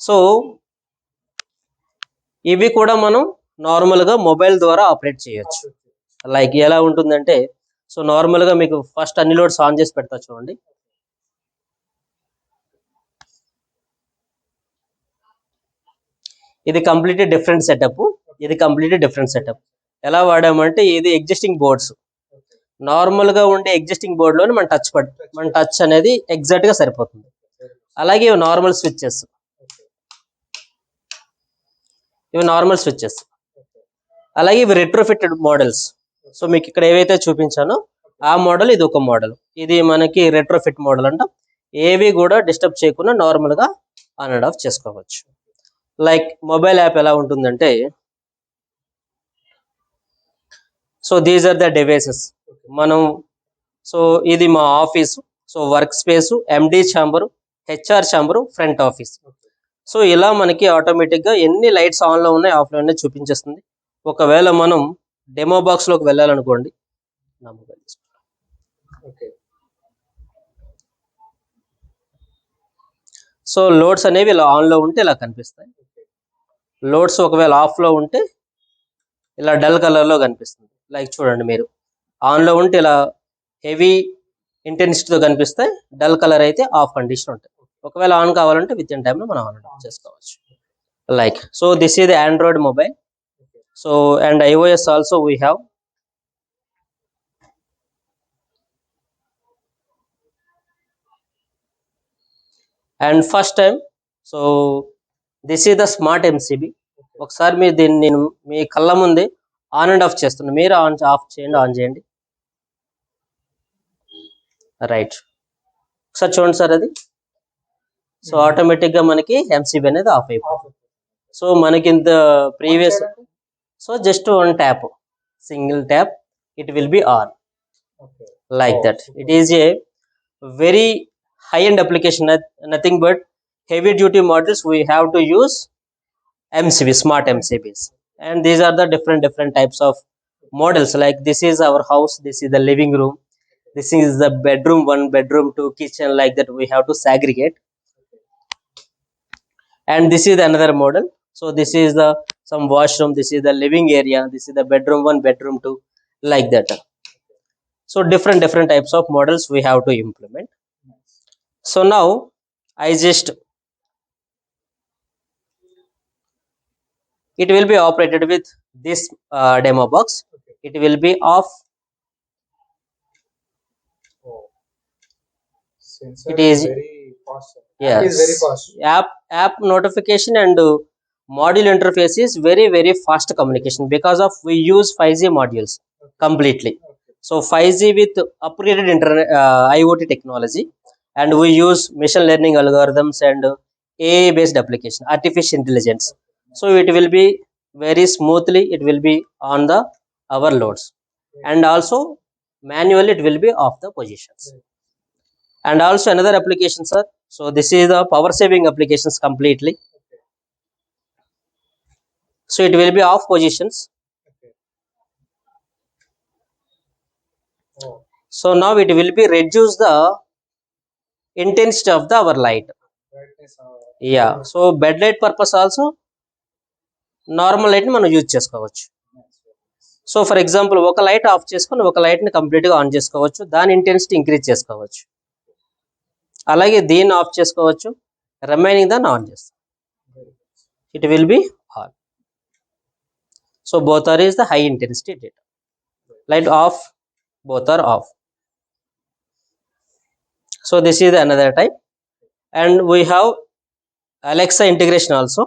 So ఇవి కూడా మనం నార్మల్గా మొబైల్ ద్వారా ఆపరేట్ చేయొచ్చు. లైక్ ఎలా ఉంటుందంటే, సో నార్మల్గా మీకు ఫస్ట్ అన్ని లోడ్స్ ఆన్ చేసి పెడతా చూడండి. ఇది కంప్లీట్లీ డిఫరెంట్ సెటప్. ఎలా వాడామంటే, ఇది ఎగ్జిస్టింగ్ బోర్డ్స్, నార్మల్గా ఉండే ఎగ్జిస్టింగ్ బోర్డులోని మన టచ్ అనేది ఎగ్జాక్ట్గా సరిపోతుంది. అలాగే నార్మల్ స్విచ్చెస్, ఇవి నార్మల్ స్విచ్చెస్. అలాగే ఇవి రెట్రోఫిటెడ్ మోడల్స్. సో మీకు ఇక్కడ ఏవైతే చూపించానో ఆ మోడల్ ఇది ఒక మోడల్. ఇది మనకి రెట్రోఫిట్ మోడల్ అంట. ఏవి కూడా డిస్టర్బ్ చేయకుండా నార్మల్గా ఆన్ అండ్ ఆఫ్ చేసుకోవచ్చు. లైక్ మొబైల్ యాప్ ఎలా ఉంటుందంటే, so these are the devices. మనం సో ఇది మా office, so work space, MD chamber, HR chamber, front office. So ఇలా మనకి ఆటోమేటిక్గా ఎన్ని లైట్స్ ఆన్లో ఉన్నాయి ఆఫ్లో ఉన్నాయి చూపించేస్తుంది. ఒకవేళ మనం డెమో బాక్స్లోకి వెళ్ళాలనుకోండి, నా మొబైల్ సో లోడ్స్ అనేవి ఇలా ఆన్లో ఉంటే ఇలా కనిపిస్తాయి. లోడ్స్ ఒకవేళ ఆఫ్లో ఉంటే ఇలా డల్ కలర్లో కనిపిస్తుంది. లైక్ చూడండి, మీరు ఆన్లో ఉంటే ఇలా హెవీ ఇంటెన్సిటీతో కనిపిస్తాయి, డల్ కలర్ అయితే ఆఫ్ కండిషన్ ఉంటాయి. ఒకవేళ ఆన్ కావాలంటే విత్ ఇన్ టైంలో మనం ఆన్ చేసుకోవచ్చు. Like so this is the Android mobile. So and iOS also we have. And first time, so this is the smart MCB. ఒకసారి మీరు దీన్ని నేను మీ కళ్ళ ముందే ఆన్ అండ్ ఆఫ్ చేస్తున్నాను, మీరు ఆఫ్ చేయండి, ఆన్ చేయండి. రైట్, ఒకసారి చూడండి సార్ అది. సో ఆటోమేటిక్గా మనకి ఎంసీబీ అనేది ఆఫ్ అయిపోతుంది. సో మనకి ఇంత previous, so just one tap, single tap, it will be on. Like that. It is a very high-end application, nothing but heavy duty models we have to use MCB, smart MCBs. And these are the different types of models. Like this is our house, this is the living room, this is the bedroom 1, bedroom 2, kitchen, like that we have to segregate. And this is another model. So this is the some washroom, this is the living area, this is the bedroom 1, bedroom 2, like that. So different types of models we have to implement. So now it will be operated with this demo box. It will be off. It is very fast. Yes, it is very fast. App notification and module interface is very fast communication, because of we use 5G modules completely. So 5G with upgraded IOT technology, and we use machine learning algorithms and AI based application, artificial intelligence. So it will be very smoothly, it will be on the our loads, and also manually it will be off the positions. And also another application, sir. So this is the power saving applications completely. So it will be off positions. So now it will be reduce the intensity of the our light. Yeah, so bed light purpose also normal light ని మనం use చేసుకోవచ్చు. So for example ఒక light of చేసుకొని ఒక light ని complete గా on చేసుకోవచ్చు, దాని ఇంటెన్సిటీ ఇంక్రీజ్ చేసుకోవచ్చు. అలాగే దీన్ని ఆఫ్ చేసుకోవచ్చు, రిమైనింగ్ దాన్ని ఆన్ చేస్తాం, it will be on. So both are is the high intensity data. Light off, both are off. So this is another type. And we have Alexa integration also.